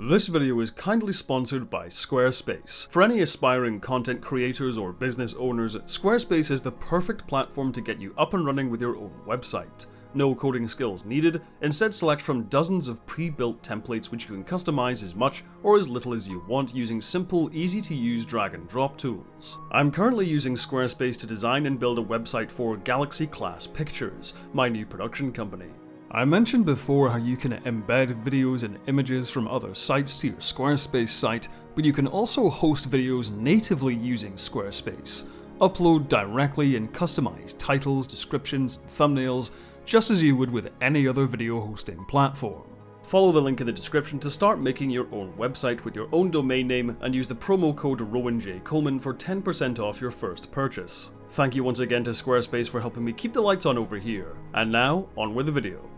This video is kindly sponsored by Squarespace. For any aspiring content creators or business owners, Squarespace is the perfect platform to get you up and running with your own website. No coding skills needed, instead select from dozens of pre-built templates which you can customize as much or as little as you want using simple, easy-to-use drag and drop tools. I'm currently using Squarespace to design and build a website for Galaxy Class Pictures, my new production company. I mentioned before how you can embed videos and images from other sites to your Squarespace site, but you can also host videos natively using Squarespace. Upload directly and customize titles, descriptions, and thumbnails, just as you would with any other video hosting platform. Follow the link in the description to start making your own website with your own domain name and use the promo code Rowan Coleman for 10% off your first purchase. Thank you once again to Squarespace for helping me keep the lights on over here. And now, on with the video.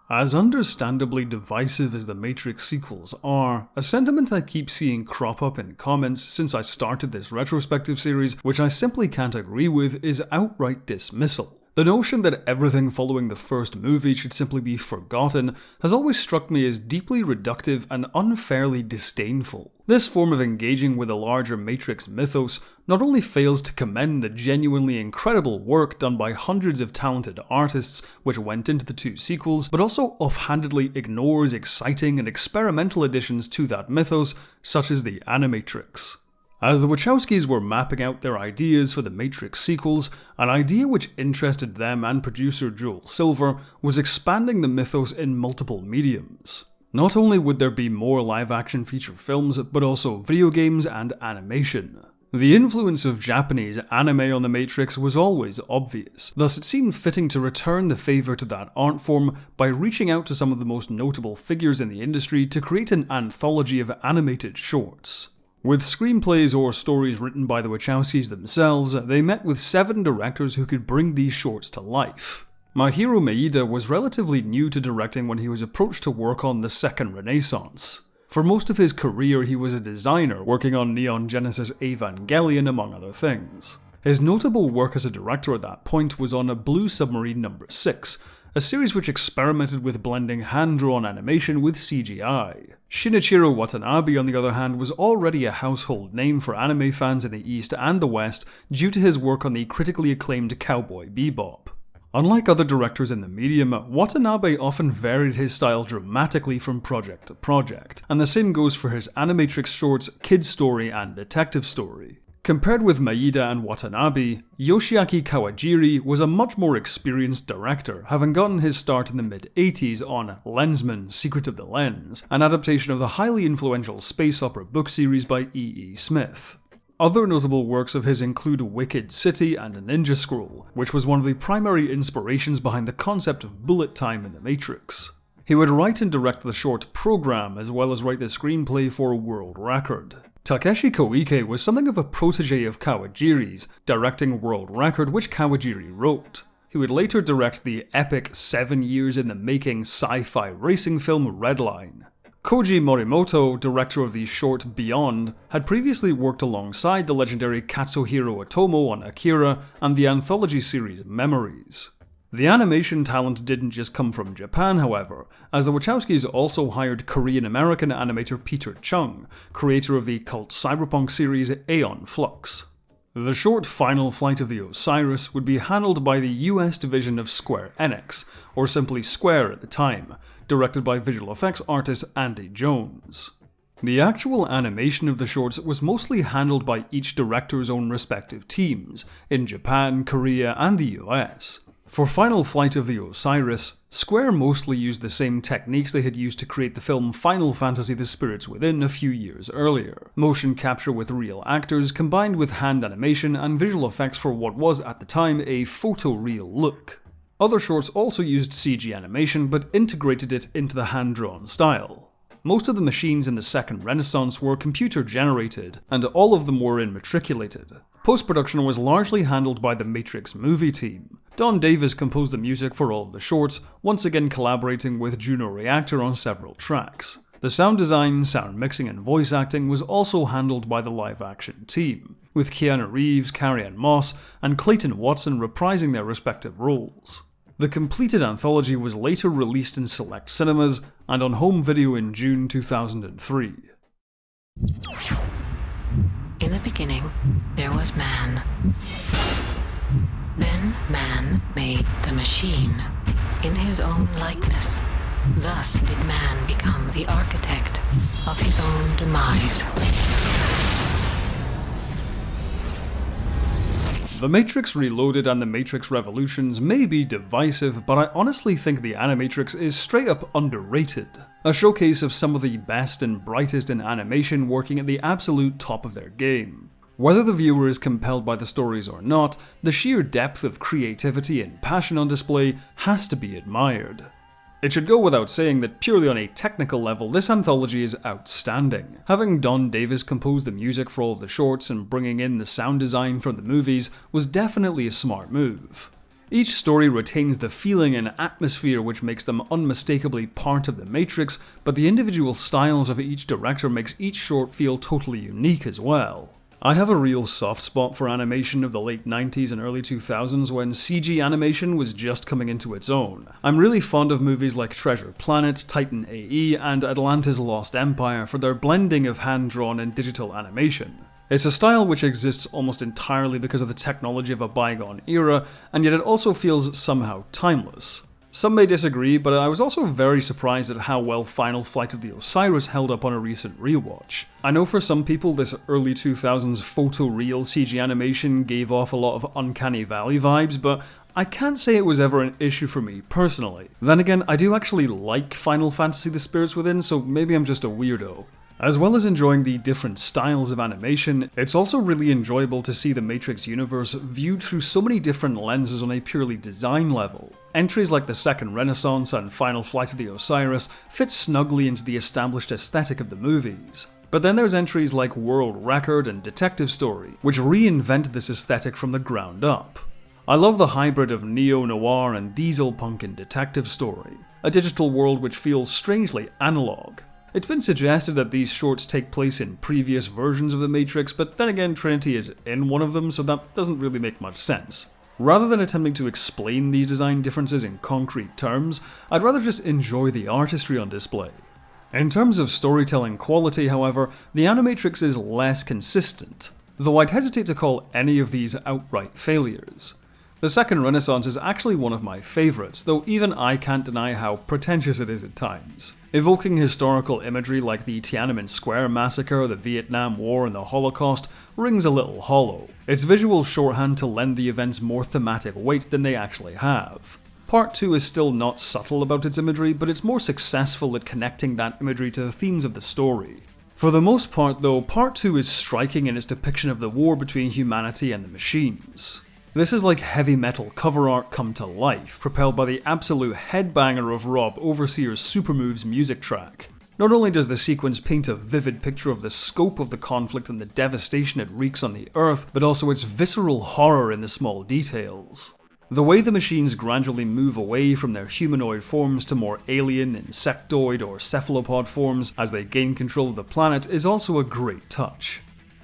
As understandably divisive as the Matrix sequels are, a sentiment I keep seeing crop up in comments since I started this retrospective series, which I simply can't agree with, is outright dismissal. The notion that everything following the first movie should simply be forgotten has always struck me as deeply reductive and unfairly disdainful. This form of engaging with the larger Matrix mythos not only fails to commend the genuinely incredible work done by hundreds of talented artists which went into the two sequels, but also offhandedly ignores exciting and experimental additions to that mythos, such as the Animatrix. As the Wachowskis were mapping out their ideas for the Matrix sequels, an idea which interested them and producer Joel Silver was expanding the mythos in multiple mediums. Not only would there be more live-action feature films, but also video games and animation. The influence of Japanese anime on the Matrix was always obvious, thus it seemed fitting to return the favour to that art form by reaching out to some of the most notable figures in the industry to create an anthology of animated shorts. With screenplays or stories written by the Wachowskis themselves, they met with 7 directors who could bring these shorts to life. Mahiro Maeda was relatively new to directing when he was approached to work on The Second Renaissance. For most of his career, he was a designer working on Neon Genesis Evangelion among other things. His notable work as a director at that point was on Blue Submarine No. 6, a series which experimented with blending hand-drawn animation with CGI. Shinichiro Watanabe, on the other hand, was already a household name for anime fans in the East and the West due to his work on the critically acclaimed Cowboy Bebop. Unlike other directors in the medium, Watanabe often varied his style dramatically from project to project, and the same goes for his Animatrix shorts Kid Story and Detective Story. Compared with Maeda and Watanabe, Yoshiaki Kawajiri was a much more experienced director, having gotten his start in the mid-80s on Lensman: Secret of the Lens, an adaptation of the highly influential space opera book series by E. Smith. Other notable works of his include Wicked City and Ninja Scroll, which was one of the primary inspirations behind the concept of bullet time in The Matrix. He would write and direct the short Program, as well as write the screenplay for World Record. Takeshi Koike was something of a protege of Kawajiri's, directing World Record, which Kawajiri wrote. He would later direct the epic 7 years in the making sci-fi racing film Redline. Koji Morimoto, director of the short Beyond, had previously worked alongside the legendary Katsuhiro Otomo on Akira and the anthology series Memories. The animation talent didn't just come from Japan, however, as the Wachowskis also hired Korean-American animator Peter Chung, creator of the cult cyberpunk series Aeon Flux. The short Final Flight of the Osiris would be handled by the US division of Square Enix, or simply Square at the time, directed by visual effects artist Andy Jones. The actual animation of the shorts was mostly handled by each director's own respective teams, in Japan, Korea, and the US. For Final Flight of the Osiris, Square mostly used the same techniques they had used to create the film Final Fantasy: The Spirits Within a few years earlier. Motion capture with real actors combined with hand animation and visual effects for what was at the time a photoreal look. Other shorts also used CG animation but integrated it into the hand-drawn style. Most of the machines in the Second Renaissance were computer-generated, and all of them were immatriculated. Post-production was largely handled by the Matrix movie team. Don Davis composed the music for all of the shorts, once again collaborating with Juno Reactor on several tracks. The sound design, sound mixing, and voice acting was also handled by the live-action team, with Keanu Reeves, Carrie-Anne Moss, and Clayton Watson reprising their respective roles. The completed anthology was later released in select cinemas and on home video in June 2003. In the beginning, there was man. Then man made the machine in his own likeness. Thus did man become the architect of his own demise. The Matrix Reloaded and The Matrix Revolutions may be divisive, but I honestly think the Animatrix is straight up underrated. A showcase of some of the best and brightest in animation working at the absolute top of their game. Whether the viewer is compelled by the stories or not, the sheer depth of creativity and passion on display has to be admired. It should go without saying that purely on a technical level, this anthology is outstanding. Having Don Davis compose the music for all of the shorts and bringing in the sound design from the movies was definitely a smart move. Each story retains the feeling and atmosphere which makes them unmistakably part of the Matrix, but the individual styles of each director makes each short feel totally unique as well. I have a real soft spot for animation of the late 90s and early 2000s when CG animation was just coming into its own. I'm really fond of movies like Treasure Planet, Titan AE, and Atlantis Lost Empire for their blending of hand-drawn and digital animation. It's a style which exists almost entirely because of the technology of a bygone era, and yet it also feels somehow timeless. Some may disagree, but I was also very surprised at how well Final Flight of the Osiris held up on a recent rewatch. I know for some people this early 2000s photoreal CG animation gave off a lot of Uncanny Valley vibes, but I can't say it was ever an issue for me personally. Then again, I do actually like Final Fantasy The Spirits Within, so maybe I'm just a weirdo. As well as enjoying the different styles of animation, it's also really enjoyable to see the Matrix universe viewed through so many different lenses on a purely design level. Entries like the Second Renaissance and Final Flight of the Osiris fit snugly into the established aesthetic of the movies. But then there's entries like World Record and Detective Story, which reinvent this aesthetic from the ground up. I love the hybrid of neo-noir and diesel punk in Detective Story, a digital world which feels strangely analog. It's been suggested that these shorts take place in previous versions of the Matrix, but then again Trinity is in one of them, so that doesn't really make much sense. Rather than attempting to explain these design differences in concrete terms, I'd rather just enjoy the artistry on display. In terms of storytelling quality, however, the Animatrix is less consistent, though I'd hesitate to call any of these outright failures. The Second Renaissance is actually one of my favourites, though even I can't deny how pretentious it is at times. Evoking historical imagery like the Tiananmen Square massacre, the Vietnam War, and the Holocaust rings a little hollow. It's visual shorthand to lend the events more thematic weight than they actually have. Part 2 is still not subtle about its imagery, but it's more successful at connecting that imagery to the themes of the story. For the most part though, Part 2 is striking in its depiction of the war between humanity and the machines. This is like heavy metal cover art come to life, propelled by the absolute headbanger of Rob Overseer's Super Moves music track. Not only does the sequence paint a vivid picture of the scope of the conflict and the devastation it wreaks on the Earth, but also its visceral horror in the small details. The way the machines gradually move away from their humanoid forms to more alien, insectoid, or cephalopod forms as they gain control of the planet is also a great touch.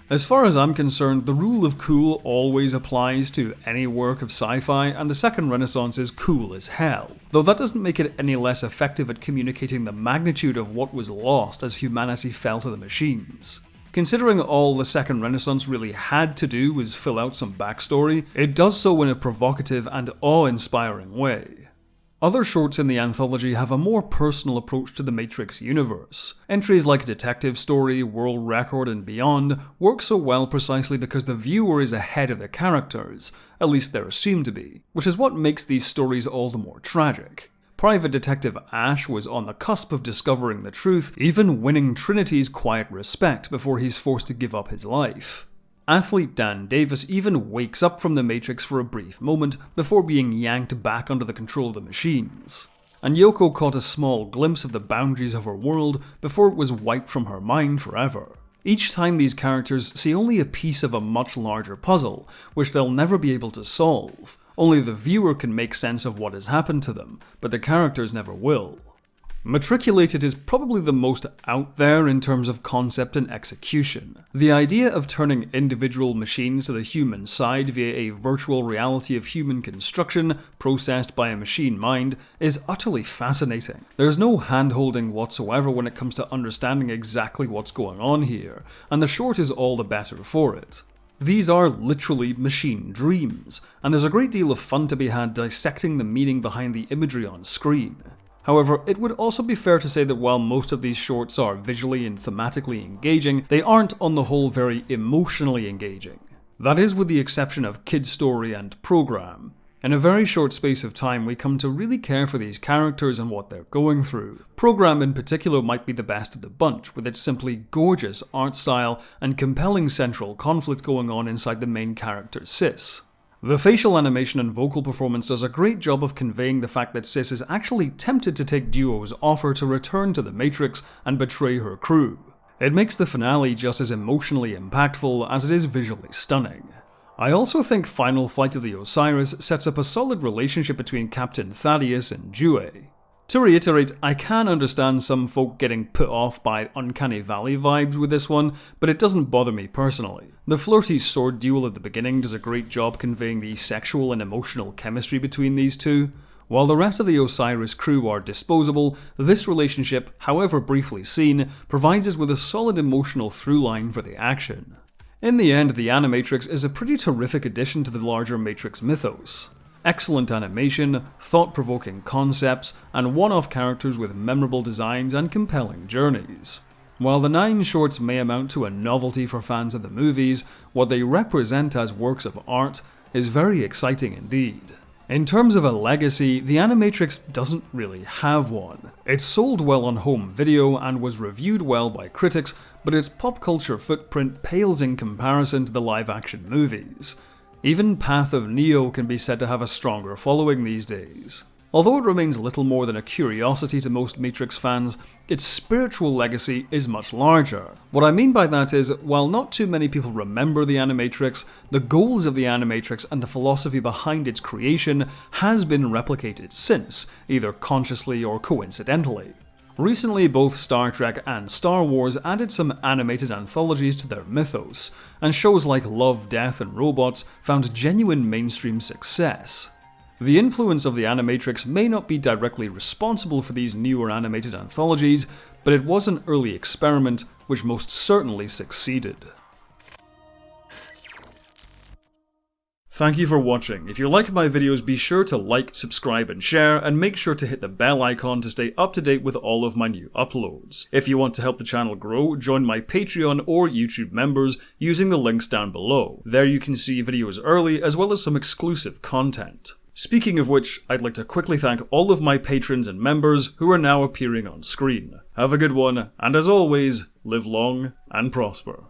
As far as I'm concerned, the rule of cool always applies to any work of sci-fi, and the Second Renaissance is cool as hell, though that doesn't make it any less effective at communicating the magnitude of what was lost as humanity fell to the machines. Considering all the Second Renaissance really had to do was fill out some backstory, it does so in a provocative and awe-inspiring way. Other shorts in the anthology have a more personal approach to the Matrix universe. Entries like Detective Story, World Record, and Beyond work so well precisely because the viewer is ahead of the characters, at least they're assumed to be, which is what makes these stories all the more tragic. Private Detective Ash was on the cusp of discovering the truth, even winning Trinity's quiet respect before he's forced to give up his life. Athlete Dan Davis even wakes up from the Matrix for a brief moment before being yanked back under the control of the machines. And Yoko caught a small glimpse of the boundaries of her world before it was wiped from her mind forever. Each time these characters see only a piece of a much larger puzzle, which they'll never be able to solve. Only the viewer can make sense of what has happened to them, but the characters never will. Matriculated is probably the most out there in terms of concept and execution. The idea of turning individual machines to the human side via a virtual reality of human construction processed by a machine mind is utterly fascinating. There's no hand-holding whatsoever when it comes to understanding exactly what's going on here, and the short is all the better for it. These are literally machine dreams, and there's a great deal of fun to be had dissecting the meaning behind the imagery on screen. However, it would also be fair to say that while most of these shorts are visually and thematically engaging, they aren't on the whole very emotionally engaging. That is with the exception of Kid Story and Program. In a very short space of time, we come to really care for these characters and what they're going through. Program in particular might be the best of the bunch, with its simply gorgeous art style and compelling central conflict going on inside the main character Sis. The facial animation and vocal performance does a great job of conveying the fact that Sis is actually tempted to take Duo's offer to return to the Matrix and betray her crew. It makes the finale just as emotionally impactful as it is visually stunning. I also think Final Flight of the Osiris sets up a solid relationship between Captain Thaddeus and Due. To reiterate, I can understand some folk getting put off by Uncanny Valley vibes with this one, but it doesn't bother me personally. The flirty sword duel at the beginning does a great job conveying the sexual and emotional chemistry between these two. While the rest of the Osiris crew are disposable, this relationship, however briefly seen, provides us with a solid emotional through line for the action. In the end, the Animatrix is a pretty terrific addition to the larger Matrix mythos. Excellent animation, thought-provoking concepts, and one-off characters with memorable designs and compelling journeys. While the 9 shorts may amount to a novelty for fans of the movies, what they represent as works of art is very exciting indeed. In terms of a legacy, the Animatrix doesn't really have one. It sold well on home video and was reviewed well by critics, but its pop culture footprint pales in comparison to the live-action movies. Even Path of Neo can be said to have a stronger following these days. Although it remains little more than a curiosity to most Matrix fans, its spiritual legacy is much larger. What I mean by that is, while not too many people remember the Animatrix, the goals of the Animatrix and the philosophy behind its creation has been replicated since, either consciously or coincidentally. Recently, both Star Trek and Star Wars added some animated anthologies to their mythos, and shows like Love, Death and Robots found genuine mainstream success. The influence of the Animatrix may not be directly responsible for these newer animated anthologies, but it was an early experiment which most certainly succeeded. Thank you for watching. If you like my videos, be sure to like, subscribe and share, and make sure to hit the bell icon to stay up to date with all of my new uploads. If you want to help the channel grow, join my Patreon or YouTube members using the links down below. There you can see videos early as well as some exclusive content. Speaking of which, I'd like to quickly thank all of my patrons and members who are now appearing on screen. Have a good one, and as always, live long and prosper.